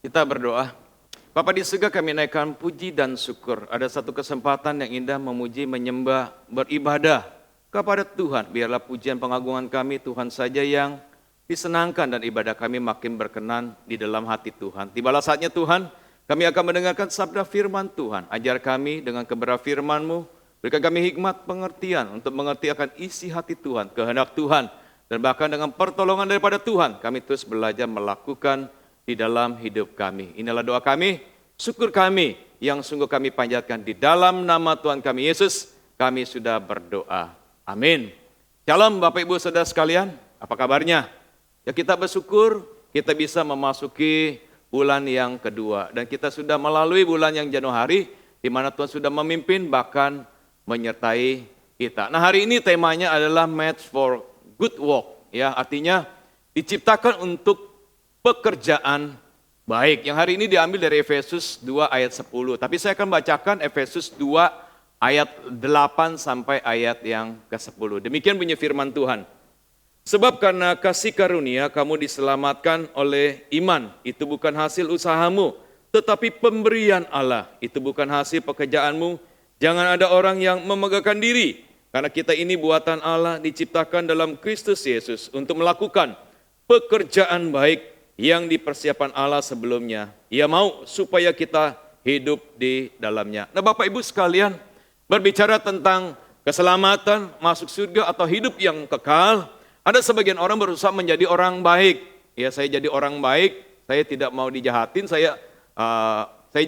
Kita berdoa. Bapa di surga, kami naikkan puji dan syukur. Ada satu kesempatan yang indah memuji, menyembah, beribadah kepada Tuhan. Biarlah pujian pengagungan kami Tuhan saja yang disenangkan dan ibadah kami makin berkenan di dalam hati Tuhan. Tibalah saatnya Tuhan, kami akan mendengarkan sabda firman Tuhan. Ajar kami dengan kebenaran firman-Mu. Berikan kami hikmat pengertian untuk mengerti akan isi hati Tuhan, kehendak Tuhan. Dan bahkan dengan pertolongan daripada Tuhan, kami terus belajar melakukan di dalam hidup kami. Inilah doa kami, syukur kami yang sungguh kami panjatkan di dalam nama Tuhan kami Yesus, kami sudah berdoa. Amin. Shalom Bapak Ibu Saudara sekalian, apa kabarnya? Ya, kita bersyukur kita bisa memasuki bulan yang kedua. Dan kita sudah melalui bulan yang Januari, di mana Tuhan sudah memimpin bahkan menyertai kita. Nah, hari ini temanya adalah Made for Good Work. Ya, artinya diciptakan untuk pekerjaan baik. Yang hari ini diambil dari Efesus 2 ayat 10. Tapi saya akan bacakan Efesus 2 ayat 8 sampai ayat yang ke-10. Demikian bunyi firman Tuhan. Sebab karena kasih karunia kamu diselamatkan oleh iman. Itu bukan hasil usahamu, tetapi pemberian Allah. Itu bukan hasil pekerjaanmu. Jangan ada orang yang memegahkan diri. Karena kita ini buatan Allah, diciptakan dalam Kristus Yesus untuk melakukan pekerjaan baik yang dipersiapkan Allah sebelumnya. Ia mau supaya kita hidup di dalamnya. Nah, Bapak Ibu sekalian, berbicara tentang keselamatan, masuk surga atau hidup yang kekal, ada sebagian orang berusaha menjadi orang baik. Ya, saya jadi orang baik, saya tidak mau dijahatin, saya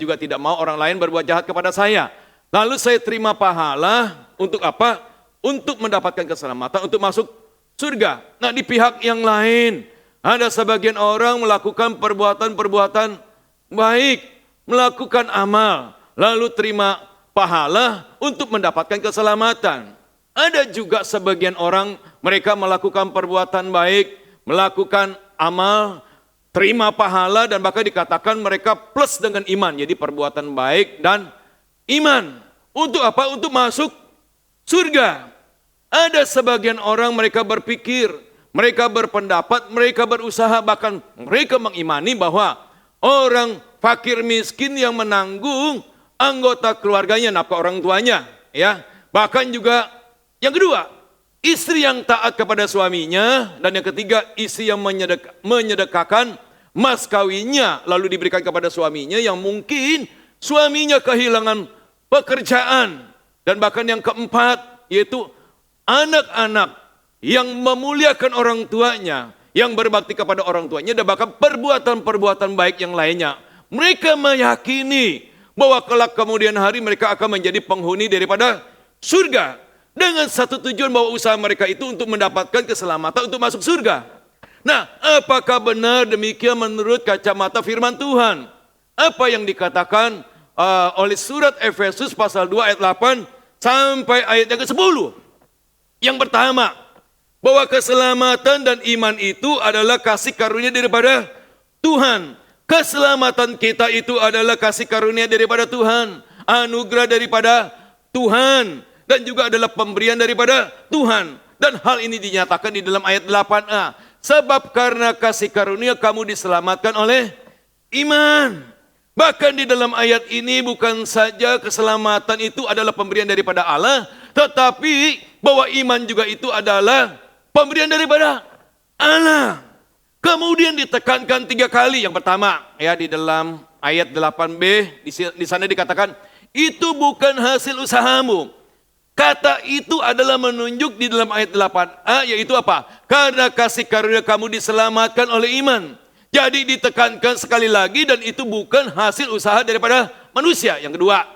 juga tidak mau orang lain berbuat jahat kepada saya. Lalu saya terima pahala untuk apa? Untuk mendapatkan keselamatan, untuk masuk surga. Nah, di pihak yang lain, ada sebagian orang melakukan perbuatan-perbuatan baik, melakukan amal, lalu terima pahala untuk mendapatkan keselamatan. Ada juga sebagian orang, mereka melakukan perbuatan baik, melakukan amal, terima pahala, dan bahkan dikatakan mereka plus dengan iman. Jadi perbuatan baik dan iman. Untuk apa? Untuk masuk surga. Ada sebagian orang mereka berpikir, mereka berpendapat, mereka berusaha, bahkan mereka mengimani bahwa orang fakir miskin yang menanggung anggota keluarganya, nafkah orang tuanya, ya. Bahkan juga yang kedua, istri yang taat kepada suaminya, dan yang ketiga, istri yang menyedekahkan mas kawinnya lalu diberikan kepada suaminya yang mungkin suaminya kehilangan pekerjaan. Dan bahkan yang keempat, yaitu anak-anak yang memuliakan orang tuanya, yang berbakti kepada orang tuanya, dan bahkan perbuatan-perbuatan baik yang lainnya. Mereka meyakini bahwa kelak kemudian hari mereka akan menjadi penghuni daripada surga. Dengan satu tujuan bahwa usaha mereka itu untuk mendapatkan keselamatan, untuk masuk surga. Nah, apakah benar demikian menurut kacamata firman Tuhan? Apa yang dikatakan oleh surat Efesus pasal 2 ayat 8 sampai ayat yang ke-10? Yang pertama, bahwa keselamatan dan iman itu adalah kasih karunia daripada Tuhan. Keselamatan kita itu adalah kasih karunia daripada Tuhan, anugerah daripada Tuhan, dan juga adalah pemberian daripada Tuhan. Dan hal ini dinyatakan di dalam ayat 8a. Sebab karena kasih karunia kamu diselamatkan oleh iman. Bahkan di dalam ayat ini bukan saja keselamatan itu adalah pemberian daripada Allah, tetapi bahwa iman juga itu adalah pemberian daripada Allah. Kemudian ditekankan 3 kali. Yang pertama, ya, di dalam ayat 8b, di sana dikatakan, itu bukan hasil usahamu. Kata itu adalah menunjuk di dalam ayat 8a, yaitu apa? Karena kasih karunia kamu diselamatkan oleh iman. Jadi ditekankan sekali lagi, dan itu bukan hasil usaha daripada manusia. Yang kedua,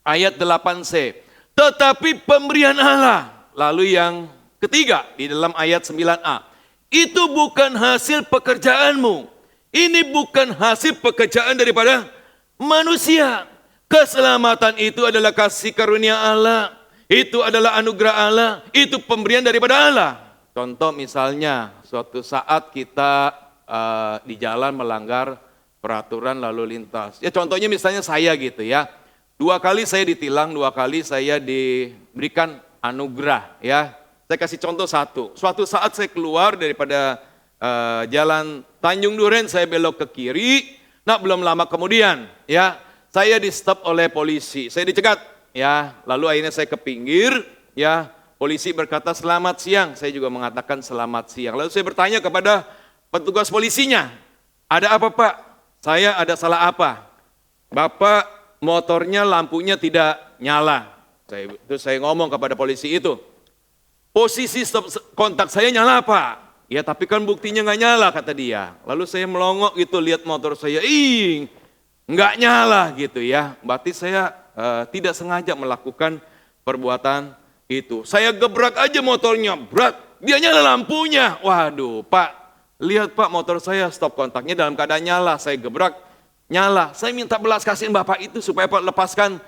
ayat 8c, tetapi pemberian Allah. Lalu yang ketiga, di dalam ayat 9a, itu bukan hasil pekerjaanmu. Ini bukan hasil pekerjaan daripada manusia. Keselamatan itu adalah kasih karunia Allah. Itu adalah anugerah Allah. Itu pemberian daripada Allah. Contoh misalnya, suatu saat kita di jalan melanggar peraturan lalu lintas. Ya, contohnya misalnya saya gitu ya. 2 kali saya ditilang, 2 kali saya diberikan anugerah ya. Saya kasih contoh satu. Suatu saat saya keluar daripada jalan Tanjung Duren, saya belok ke kiri. Nah, belum lama kemudian, ya, saya di stop oleh polisi, saya dicegat, ya, lalu akhirnya saya ke pinggir, ya, polisi berkata selamat siang, saya juga mengatakan selamat siang. Lalu saya bertanya kepada petugas polisinya, ada apa Pak? Saya ada salah apa? Bapak motornya lampunya tidak nyala. Saya ngomong kepada polisi itu, posisi stop kontak saya nyala Pak. Ya tapi kan buktinya nggak nyala kata dia. Lalu saya melongok gitu lihat motor saya, nggak nyala gitu ya. Berarti saya tidak sengaja melakukan perbuatan itu. Saya gebrak aja motornya, berat. Dia nyala lampunya. Waduh Pak, lihat Pak motor saya stop kontaknya dalam keadaan nyala. Saya gebrak, nyala. Saya minta belas kasihan Bapak itu supaya Pak lepaskan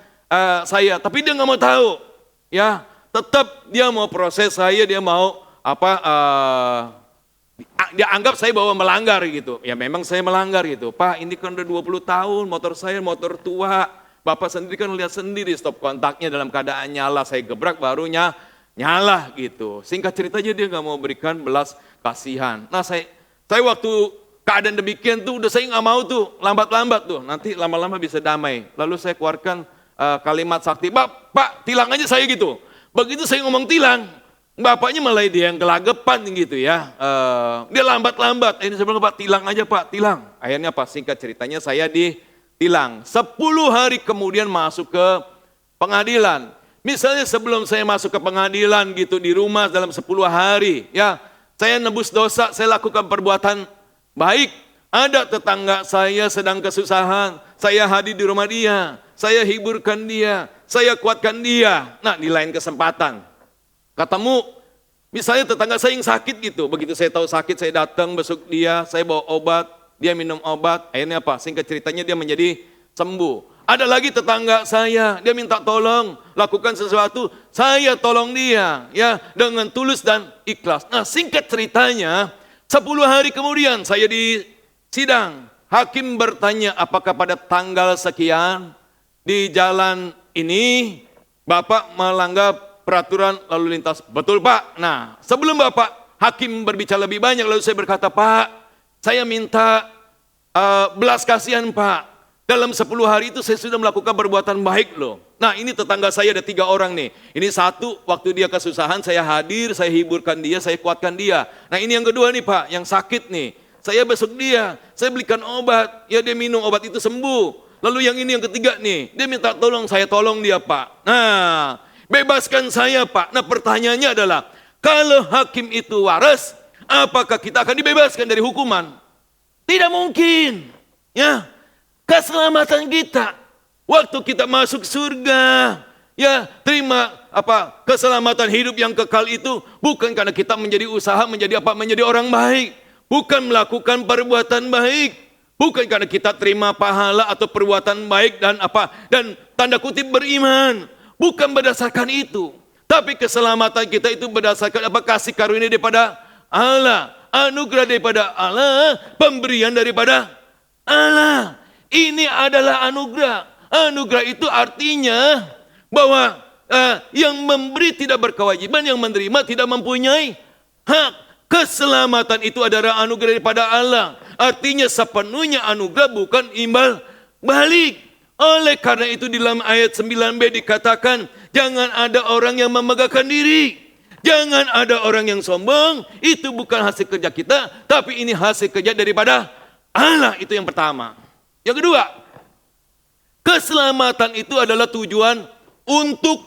saya. Tapi dia nggak mau tahu. Ya, tetap dia mau proses saya, dia mau dia anggap saya bahwa melanggar gitu. Ya memang saya melanggar gitu. Pak ini kan udah 20 tahun motor saya motor tua. Bapak sendiri kan lihat sendiri stop kontaknya dalam keadaan nyala. Saya gebrak barunya nyala gitu. Singkat ceritanya dia gak mau berikan belas kasihan. Nah saya waktu keadaan demikian tuh udah saya gak mau tuh lambat-lambat tuh. Nanti lama-lama bisa damai. Lalu saya keluarkan kalimat sakti. Pak tilang aja saya gitu. Begitu saya ngomong tilang. Bapaknya malah dia yang gelagapan gitu ya. Dia lambat-lambat. Ini saya bilang Pak tilang aja Pak, tilang. Akhirnya Pak singkat ceritanya saya ditilang. 10 hari kemudian masuk ke pengadilan. Misalnya sebelum saya masuk ke pengadilan gitu di rumah dalam 10 hari. Ya saya nebus dosa, saya lakukan perbuatan baik. Ada tetangga saya sedang kesusahan. Saya hadir di rumah dia. Saya hiburkan dia. Saya kuatkan dia. Nah di lain kesempatan. Ketemu, misalnya tetangga saya yang sakit gitu. Begitu saya tahu sakit, saya datang besok dia, saya bawa obat, dia minum obat. Akhirnya apa? Singkat ceritanya dia menjadi sembuh. Ada lagi tetangga saya, dia minta tolong, lakukan sesuatu, saya tolong dia, ya dengan tulus dan ikhlas. Nah singkat ceritanya, 10 hari kemudian saya di sidang. Hakim bertanya apakah pada tanggal sekian di jalan ini Bapak melanggar peraturan lalu lintas. Betul Pak. Nah sebelum Bapak hakim berbicara lebih banyak lalu saya berkata Pak saya minta belas kasihan Pak. Dalam 10 hari itu saya sudah melakukan perbuatan baik loh. Nah ini tetangga saya ada 3 orang nih. Ini satu waktu dia kesusahan saya hadir, saya hiburkan dia, saya kuatkan dia. Nah ini yang kedua nih Pak yang sakit nih. Saya besok dia, saya belikan obat. Ya dia minum obat itu sembuh. Lalu yang ini yang ketiga nih. Dia minta tolong, saya tolong dia Pak. Nah bebaskan saya Pak. Nah pertanyaannya adalah, kalau hakim itu waras, apakah kita akan dibebaskan dari hukuman? Tidak mungkin. Ya, keselamatan kita, waktu kita masuk surga, ya terima keselamatan hidup yang kekal itu bukan karena kita menjadi usaha menjadi orang baik, bukan melakukan perbuatan baik, bukan karena kita terima pahala atau perbuatan baik dan tanda kutip beriman. Bukan berdasarkan itu. Tapi keselamatan kita itu berdasarkan kasih karunia daripada Allah. Anugerah daripada Allah. Pemberian daripada Allah. Ini adalah anugerah. Anugerah itu artinya bahwa yang memberi tidak berkewajiban. Yang menerima tidak mempunyai hak. Keselamatan itu adalah anugerah daripada Allah. Artinya sepenuhnya anugerah bukan imbal balik. Oleh karena itu di dalam ayat 9b dikatakan, jangan ada orang yang memegahkan diri. Jangan ada orang yang sombong, itu bukan hasil kerja kita, tapi ini hasil kerja daripada Allah, itu yang pertama. Yang kedua, keselamatan itu adalah tujuan untuk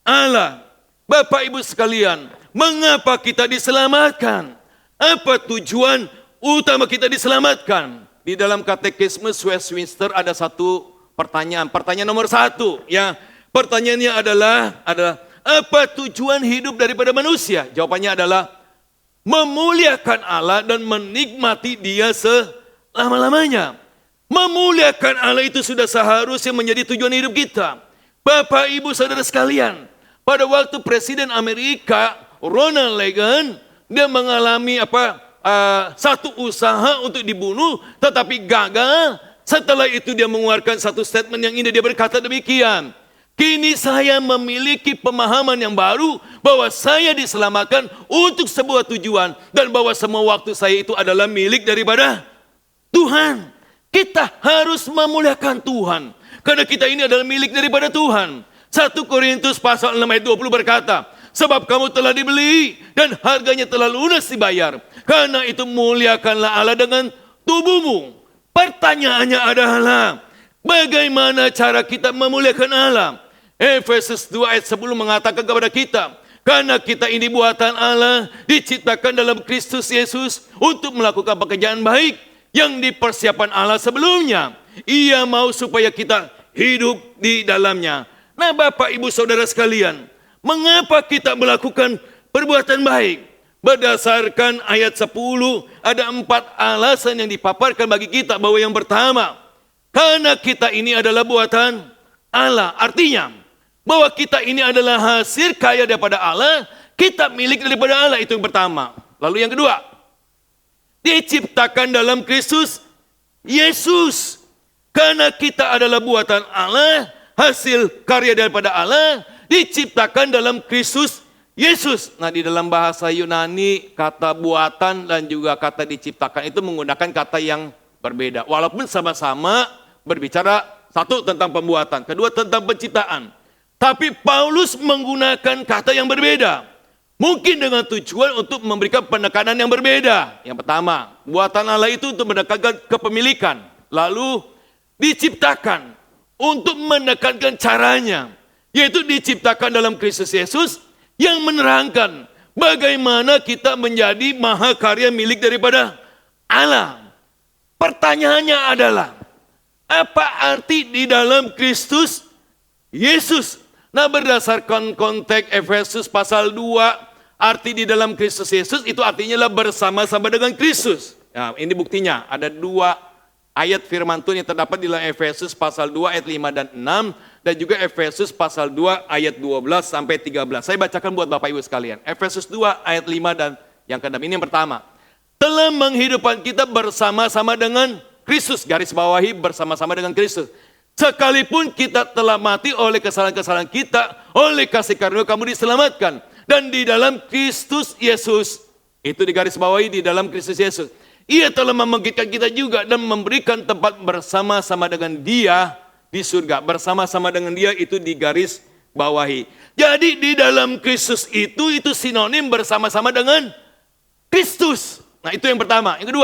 Allah. Bapak Ibu sekalian, mengapa kita diselamatkan? Apa tujuan utama kita diselamatkan? Di dalam katekisme Westminster ada satu pertanyaan nomor 1 ya. Pertanyaannya adalah apa tujuan hidup daripada manusia? Jawabannya adalah memuliakan Allah dan menikmati Dia selama-lamanya. Memuliakan Allah itu sudah seharusnya menjadi tujuan hidup kita. Bapak Ibu Saudara sekalian, pada waktu Presiden Amerika Ronald Reagan dia mengalami satu usaha untuk dibunuh tetapi gagal. Setelah itu dia mengeluarkan satu statement yang indah, dia berkata demikian, kini saya memiliki pemahaman yang baru bahwa saya diselamatkan untuk sebuah tujuan dan bahwa semua waktu saya itu adalah milik daripada Tuhan. Kita harus memuliakan Tuhan. Karena kita ini adalah milik daripada Tuhan. 1 Korintus pasal 6 ayat 20 berkata, sebab kamu telah dibeli dan harganya telah lunas dibayar. Karena itu muliakanlah Allah dengan tubuhmu. Pertanyaannya adalah, bagaimana cara kita memuliakan Allah? Efesus 2 ayat 10 mengatakan kepada kita, karena kita ini buatan Allah, diciptakan dalam Kristus Yesus untuk melakukan pekerjaan baik yang dipersiapkan Allah sebelumnya. Ia mau supaya kita hidup di dalamnya. Nah, Bapak, Ibu, Saudara sekalian, mengapa kita melakukan perbuatan baik? Berdasarkan ayat 10, ada 4 alasan yang dipaparkan bagi kita. Bahwa yang pertama, karena kita ini adalah buatan Allah. Artinya, bahwa kita ini adalah hasil karya daripada Allah, kita milik daripada Allah, itu yang pertama. Lalu yang kedua, diciptakan dalam Kristus Yesus. Karena kita adalah buatan Allah, hasil karya daripada Allah, diciptakan dalam Kristus Yesus. Nah, di dalam bahasa Yunani, kata buatan dan juga kata diciptakan itu menggunakan kata yang berbeda. Walaupun sama-sama berbicara, satu tentang pembuatan, kedua tentang penciptaan. Tapi Paulus menggunakan kata yang berbeda. Mungkin dengan tujuan untuk memberikan penekanan yang berbeda. Yang pertama, buatan Allah itu untuk menekankan kepemilikan. Lalu diciptakan untuk menekankan caranya. Yaitu diciptakan dalam Kristus Yesus yang menerangkan bagaimana kita menjadi mahakarya milik daripada Allah. Pertanyaannya adalah, apa arti di dalam Kristus Yesus? Nah, berdasarkan konteks Efesus pasal 2, arti di dalam Kristus Yesus itu artinya lah bersama-sama dengan Kristus. Nah, ini buktinya, ada 2 ayat firman Tuhan yang terdapat di dalam Efesus pasal 2 ayat 5 dan 6, dan juga Efesus pasal 2 ayat 12 sampai 13. Saya bacakan buat Bapak Ibu sekalian. Efesus 2 ayat 5 dan yang ke-6. Ini yang pertama. Telah menghidupkan kita bersama-sama dengan Kristus. Garis bawahi bersama-sama dengan Kristus. Sekalipun kita telah mati oleh kesalahan-kesalahan kita, oleh kasih karunia kamu diselamatkan. Dan di dalam Kristus Yesus, itu di garis bawahi di dalam Kristus Yesus, Ia telah membangkitkan kita juga dan memberikan tempat bersama-sama dengan Dia di surga. Bersama-sama dengan Dia itu di garis bawahi. Jadi di dalam Kristus itu sinonim bersama-sama dengan Kristus. Nah, itu yang pertama. Yang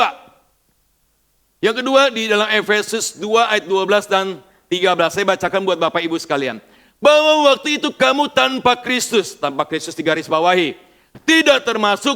kedua di dalam Efesus 2 ayat 12 dan 13. Saya bacakan buat Bapak Ibu sekalian. Bahwa waktu itu kamu tanpa Kristus di garis bawahi, tidak termasuk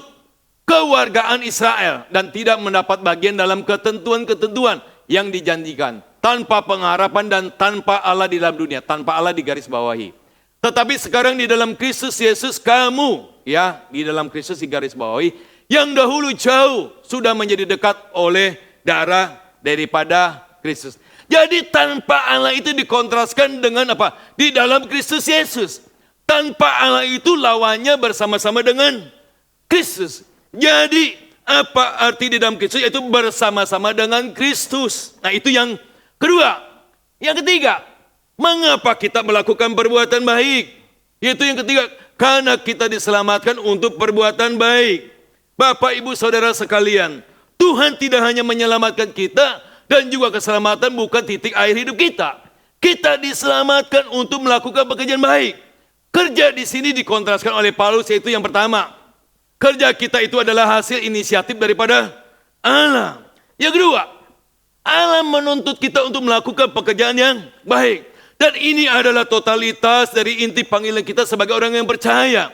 kewargaan Israel dan tidak mendapat bagian dalam ketentuan-ketentuan yang dijanjikan, tanpa pengharapan dan tanpa Allah di dalam dunia, tanpa Allah di garis bawahi. Tetapi sekarang di dalam Kristus Yesus kamu, ya, di dalam Kristus di garis bawahi, yang dahulu jauh sudah menjadi dekat oleh darah daripada Kristus. Jadi tanpa Allah itu dikontraskan dengan apa? Di dalam Kristus Yesus. Tanpa Allah itu lawannya bersama-sama dengan Kristus. Jadi apa arti di dalam Kristus? Yaitu bersama-sama dengan Kristus. Nah, itu yang kedua. Yang ketiga, mengapa kita melakukan perbuatan baik? Yaitu yang ketiga, karena kita diselamatkan untuk perbuatan baik. Bapak, Ibu, Saudara sekalian, Tuhan tidak hanya menyelamatkan kita, dan juga keselamatan bukan titik akhir hidup kita. Kita diselamatkan untuk melakukan pekerjaan baik. Kerja di sini dikontraskan oleh Paulus, yaitu yang pertama, kerja kita itu adalah hasil inisiatif daripada Allah. Yang kedua, Allah menuntut kita untuk melakukan pekerjaan yang baik. Dan ini adalah totalitas dari inti panggilan kita sebagai orang yang percaya.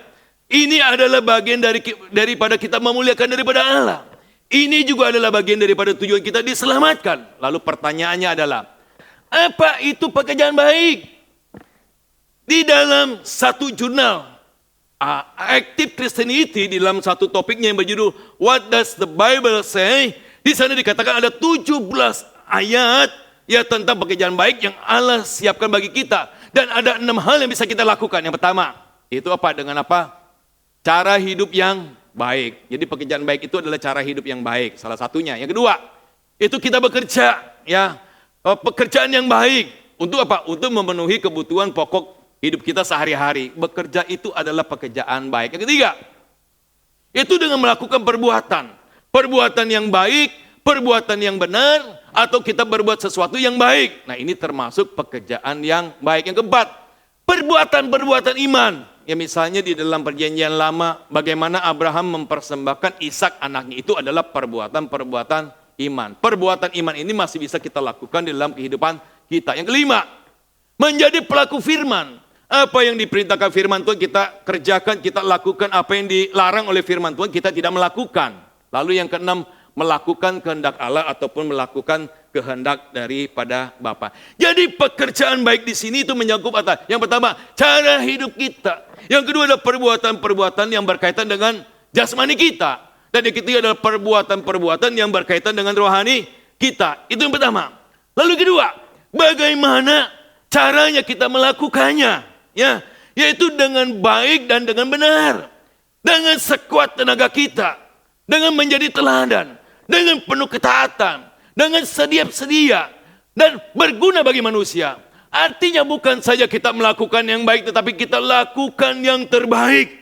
Ini adalah bagian daripada kita memuliakan daripada Allah. Ini juga adalah bagian daripada tujuan kita diselamatkan. Lalu pertanyaannya adalah, apa itu pekerjaan baik? Di dalam satu jurnal, Active Christianity, di dalam satu topiknya yang berjudul What Does the Bible Say? Di sana dikatakan ada 17 ayat ya tentang pekerjaan baik yang Allah siapkan bagi kita. Dan ada 6 hal yang bisa kita lakukan. Yang pertama, itu apa? Dengan apa? Cara hidup yang baik. Jadi pekerjaan baik itu adalah cara hidup yang baik. Salah satunya. Yang kedua, itu kita bekerja, ya. Pekerjaan yang baik. Untuk apa? Untuk memenuhi kebutuhan pokok hidup kita sehari-hari. Bekerja itu adalah pekerjaan baik. Yang ketiga, itu dengan melakukan perbuatan. Perbuatan yang baik perbuatan yang benar atau kita berbuat sesuatu yang baik. Nah, ini termasuk pekerjaan yang baik. Yang keempat, perbuatan-perbuatan iman. Ya misalnya di dalam perjanjian lama, bagaimana Abraham mempersembahkan Ishak anaknya, itu adalah perbuatan-perbuatan iman. Perbuatan iman ini masih bisa kita lakukan di dalam kehidupan kita. Yang kelima, menjadi pelaku firman. Apa yang diperintahkan firman Tuhan kita kerjakan, kita lakukan. Apa yang dilarang oleh firman Tuhan kita tidak melakukan. Lalu yang keenam, melakukan kehendak Allah ataupun melakukan kehendak daripada Bapa. Jadi pekerjaan baik di sini itu menyangkut apa? Yang pertama, cara hidup kita. Yang kedua adalah perbuatan-perbuatan yang berkaitan dengan jasmani kita. Dan yang ketiga adalah perbuatan-perbuatan yang berkaitan dengan rohani kita. Itu yang pertama. Lalu kedua, bagaimana caranya kita melakukannya? Ya, yaitu dengan baik dan dengan benar. Dengan sekuat tenaga kita. Dengan menjadi teladan. Dengan penuh ketaatan. Dengan sedia dan berguna bagi manusia. Artinya bukan saja kita melakukan yang baik, tetapi kita lakukan yang terbaik.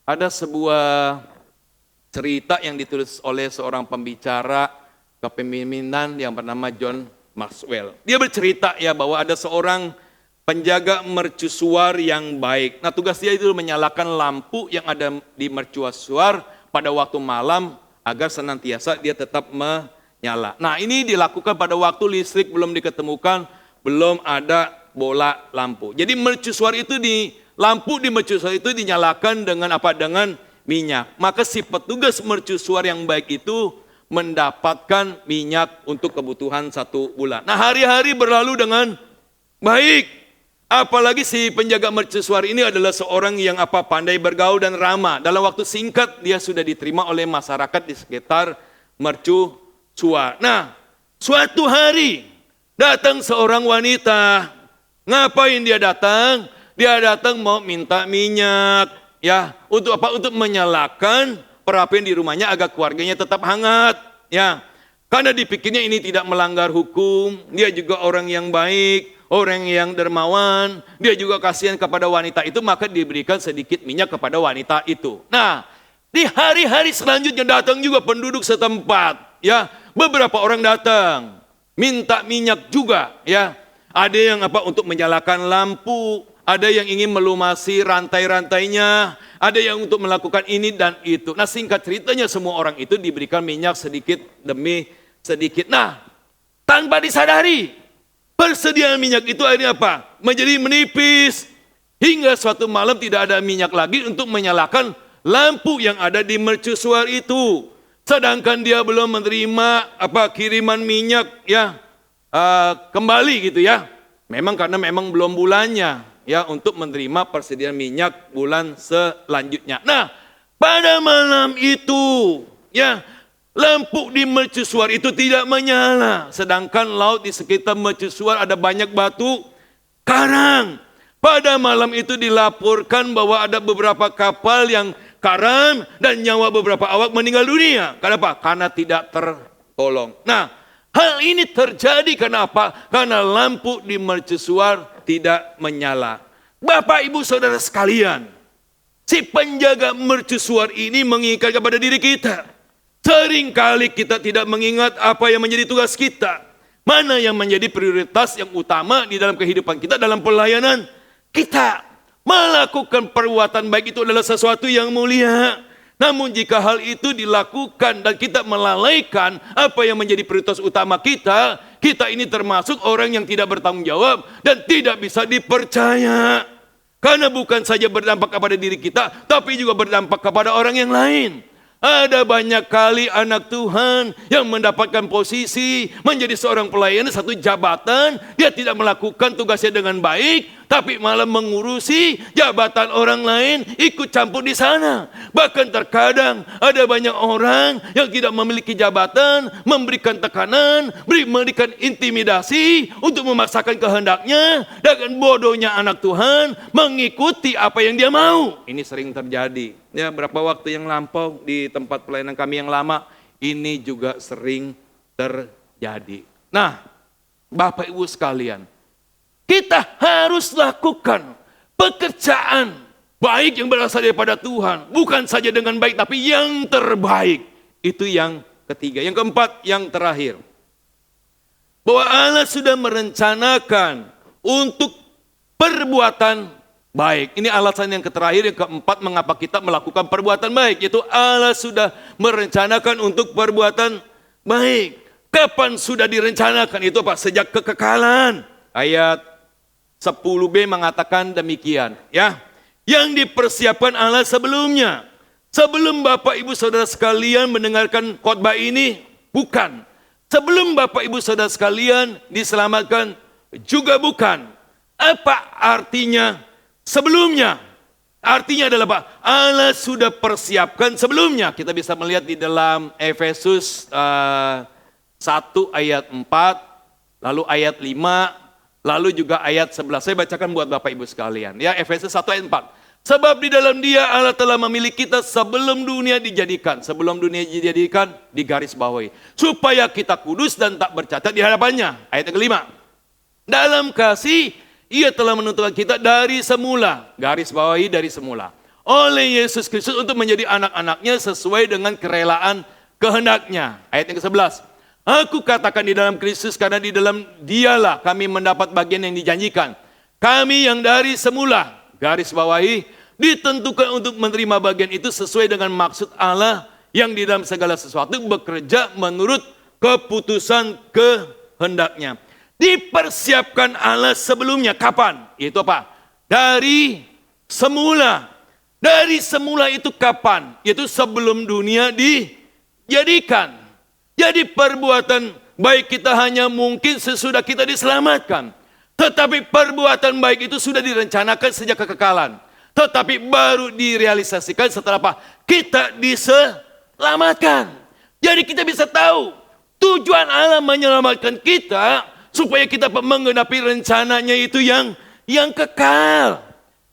Ada sebuah cerita yang ditulis oleh seorang pembicara kepemimpinan yang bernama John Maxwell. Dia bercerita ya bahwa ada seorang penjaga mercusuar yang baik. Nah, tugas dia itu menyalakan lampu yang ada di mercusuar pada waktu malam agar senantiasa dia tetap menyala. Nah, ini dilakukan pada waktu listrik belum diketemukan, belum ada bola lampu. Jadi mercusuar itu lampu di mercusuar itu dinyalakan dengan apa? Dengan minyak. Maka si petugas mercusuar yang baik itu mendapatkan minyak untuk kebutuhan 1 bulan. Nah, hari-hari berlalu dengan baik. Apalagi si penjaga mercusuar ini adalah seorang yang pandai bergaul dan ramah. Dalam waktu singkat dia sudah diterima oleh masyarakat di sekitar mercusuar. Nah, suatu hari datang seorang wanita. Ngapain dia datang? Dia datang mau minta minyak, ya, untuk apa? Untuk menyalakan perapian di rumahnya agar keluarganya tetap hangat, ya. Karena dipikirnya ini tidak melanggar hukum, dia juga orang yang baik, orang yang dermawan, dia juga kasihan kepada wanita itu, maka diberikan sedikit minyak kepada wanita itu. Nah, di hari-hari selanjutnya datang juga penduduk setempat, ya. Beberapa orang datang, minta minyak juga, ya. Ada yang untuk menyalakan lampu, ada yang ingin melumasi rantai-rantainya, ada yang untuk melakukan ini dan itu. Nah, singkat ceritanya semua orang itu diberikan minyak sedikit demi sedikit. Nah, tanpa disadari, persediaan minyak itu akhirnya menjadi menipis. Hingga suatu malam tidak ada minyak lagi untuk menyalakan lampu yang ada di mercusuar itu. Sedangkan dia belum menerima kiriman minyak, ya, kembali gitu ya. Karena memang belum bulannya, ya, untuk menerima persediaan minyak bulan selanjutnya. Nah, pada malam itu, ya, lampu di mercusuar itu tidak menyala. Sedangkan laut di sekitar mercusuar ada banyak batu karang. Pada malam itu dilaporkan bahwa ada beberapa kapal yang karam dan nyawa beberapa awak meninggal dunia. Kenapa? Karena tidak tertolong. Nah, hal ini terjadi karena apa? Karena lampu di mercusuar tidak menyala. Bapak, Ibu, Saudara sekalian, si penjaga mercusuar ini mengingat kepada diri kita. Seringkali kita tidak mengingat apa yang menjadi tugas kita. Mana yang menjadi prioritas yang utama di dalam kehidupan kita, dalam pelayanan kita. Melakukan perbuatan baik itu adalah sesuatu yang mulia. Namun jika hal itu dilakukan dan kita melalaikan apa yang menjadi prioritas utama kita, kita ini termasuk orang yang tidak bertanggung jawab dan tidak bisa dipercaya. Karena bukan saja berdampak kepada diri kita, tapi juga berdampak kepada orang yang lain. Ada banyak kali anak Tuhan yang mendapatkan posisi menjadi seorang pelayan, satu jabatan, dia tidak melakukan tugasnya dengan baik, tapi malah mengurusi jabatan orang lain, ikut campur di sana. Bahkan terkadang ada banyak orang yang tidak memiliki jabatan, memberikan tekanan, memberikan intimidasi untuk memaksakan kehendaknya, dan bodohnya anak Tuhan mengikuti apa yang dia mau. Ini sering terjadi. Ya, berapa waktu yang lampau di tempat pelayanan kami yang lama, ini juga sering terjadi. Nah, Bapak Ibu sekalian, kita harus lakukan pekerjaan baik yang berasal daripada Tuhan. Bukan saja dengan baik, tapi yang terbaik. Itu yang ketiga. Yang keempat, yang terakhir. Bahwa Allah sudah merencanakan untuk perbuatan baik. Ini alasan yang terakhir, yang keempat, mengapa kita melakukan perbuatan baik. Yaitu Allah sudah merencanakan untuk perbuatan baik. Kapan sudah direncanakan? Itu apa? Sejak kekekalan. Ayat 10b mengatakan demikian. Ya, yang dipersiapkan Allah sebelumnya. Sebelum Bapak Ibu Saudara sekalian mendengarkan khotbah ini, bukan. Sebelum Bapak Ibu Saudara sekalian diselamatkan, juga bukan. Apa artinya sebelumnya? Artinya adalah apa? Allah sudah persiapkan sebelumnya. Kita bisa melihat di dalam Efesus 1 ayat 4, lalu ayat 5, lalu juga ayat 11. Saya bacakan buat Bapak Ibu sekalian. Ya, Efesus 1 ayat 4. Sebab di dalam Dia Allah telah memilih kita sebelum dunia dijadikan. Sebelum dunia dijadikan, digaris bawahi. Supaya kita kudus dan tak bercacat di hadapannya. Ayat yang kelima. Dalam kasih, Ia telah menentukan kita dari semula. Garis bawahi dari semula. Oleh Yesus Kristus untuk menjadi anak-anaknya sesuai dengan kerelaan kehendaknya. Ayat yang ke-11. Aku katakan di dalam Kristus karena di dalam Dialah kami mendapat bagian yang dijanjikan. Kami yang dari semula, garis bawahi, ditentukan untuk menerima bagian itu sesuai dengan maksud Allah yang di dalam segala sesuatu bekerja menurut keputusan kehendaknya. Dipersiapkan Allah sebelumnya. Kapan? Itu apa? Dari semula. Dari semula itu kapan? Itu sebelum dunia dijadikan. Jadi perbuatan baik kita hanya mungkin sesudah kita diselamatkan. Tetapi perbuatan baik itu sudah direncanakan sejak kekekalan. Tetapi baru direalisasikan setelah apa? Kita diselamatkan. Jadi kita bisa tahu tujuan Allah menyelamatkan kita supaya kita menggenapi rencananya itu yang kekal.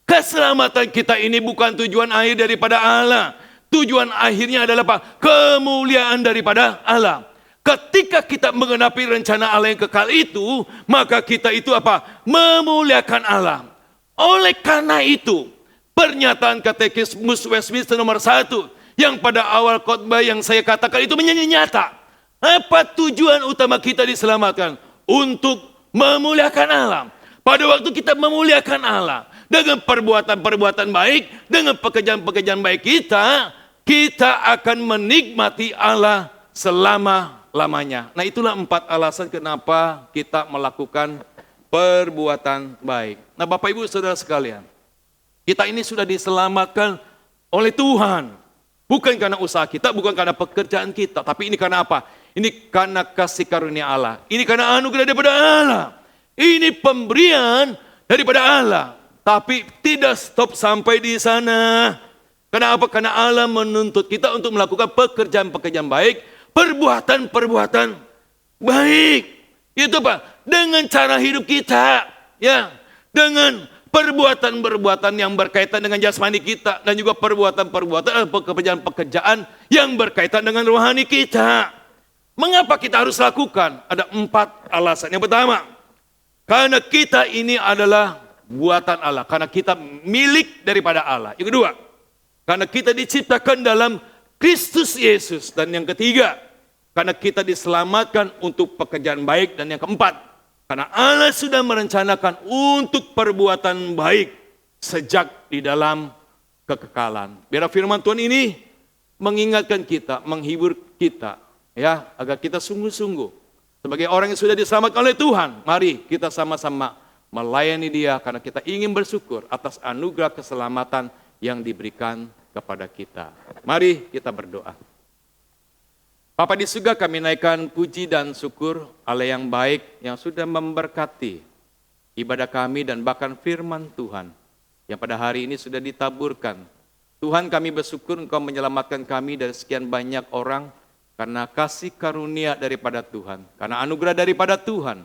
Keselamatan kita ini bukan tujuan akhir daripada Allah. Tujuan akhirnya adalah apa? Kemuliaan daripada Allah. Ketika kita menggenapi rencana Allah yang kekal itu, maka kita itu apa? Memuliakan Allah. Oleh karena itu, pernyataan Katekismus Westminster nomor 1 yang pada awal khotbah yang saya katakan itu menjadi nyata. Apa tujuan utama kita diselamatkan? Untuk memuliakan Allah. Pada waktu kita memuliakan Allah dengan perbuatan-perbuatan baik, dengan pekerjaan-pekerjaan baik kita akan menikmati Allah selama-lamanya. Nah, itulah 4 alasan kenapa kita melakukan perbuatan baik. Nah, Bapak Ibu Saudara sekalian, kita ini sudah diselamatkan oleh Tuhan. Bukan karena usaha kita, bukan karena pekerjaan kita, tapi ini karena apa? Ini karena kasih karunia Allah. Ini karena anugerah daripada Allah. Ini pemberian daripada Allah. Tapi tidak stop sampai di sana. Kenapa? Karena Allah menuntut kita untuk melakukan pekerjaan-pekerjaan baik, perbuatan-perbuatan baik. Itu Pak, dengan cara hidup kita, ya, dengan perbuatan-perbuatan yang berkaitan dengan jasmani kita dan juga perbuatan-perbuatan pekerjaan-pekerjaan yang berkaitan dengan rohani kita. Mengapa kita harus lakukan? Ada 4 alasan. Yang pertama, karena kita ini adalah buatan Allah, karena kita milik daripada Allah. Yang kedua, karena kita diciptakan dalam Kristus Yesus. Dan yang ketiga, karena kita diselamatkan untuk pekerjaan baik. Dan yang keempat, karena Allah sudah merencanakan untuk perbuatan baik sejak di dalam kekekalan. Biar firman Tuhan ini mengingatkan kita, menghibur kita, ya, agar kita sungguh-sungguh sebagai orang yang sudah diselamatkan oleh Tuhan. Mari kita sama-sama melayani Dia karena kita ingin bersyukur atas anugerah keselamatan yang diberikan kepada kita. Mari kita berdoa. Bapa di surga, kami naikkan puji dan syukur Allah yang baik yang sudah memberkati ibadah kami dan bahkan firman Tuhan yang pada hari ini sudah ditaburkan. Tuhan, kami bersyukur Engkau menyelamatkan kami dari sekian banyak orang karena kasih karunia daripada Tuhan, karena anugerah daripada Tuhan.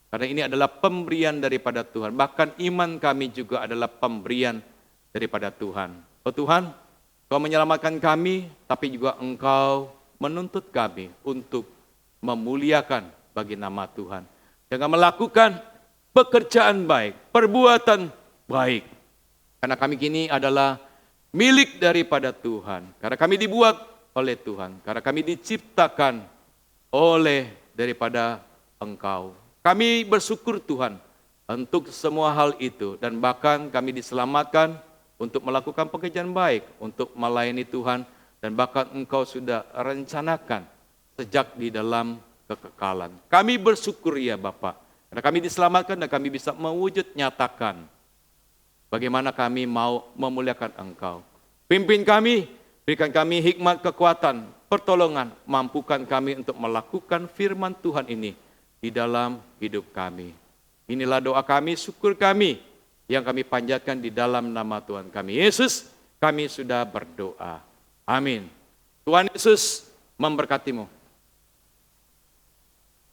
Karena ini adalah pemberian daripada Tuhan. Bahkan iman kami juga adalah pemberian daripada Tuhan. Oh Tuhan, Engkau menyelamatkan kami, tapi juga Engkau menuntut kami untuk memuliakan bagi nama Tuhan. Dengan melakukan pekerjaan baik, perbuatan baik. Karena kami kini adalah milik daripada Tuhan. Karena kami dibuat oleh Tuhan. Karena kami diciptakan oleh daripada Engkau. Kami bersyukur Tuhan untuk semua hal itu. Dan bahkan kami diselamatkan untuk melakukan pekerjaan baik, untuk melayani Tuhan. Dan bahkan Engkau sudah rencanakan sejak di dalam kekekalan. Kami bersyukur ya Bapa. Karena kami diselamatkan dan kami bisa mewujud nyatakan bagaimana kami mau memuliakan Engkau. Pimpin kami, berikan kami hikmat, kekuatan, pertolongan, mampukan kami untuk melakukan firman Tuhan ini di dalam hidup kami. Inilah doa kami, syukur kami yang kami panjatkan di dalam nama Tuhan kami Yesus. Kami sudah berdoa. Amin. Tuhan Yesus memberkatimu.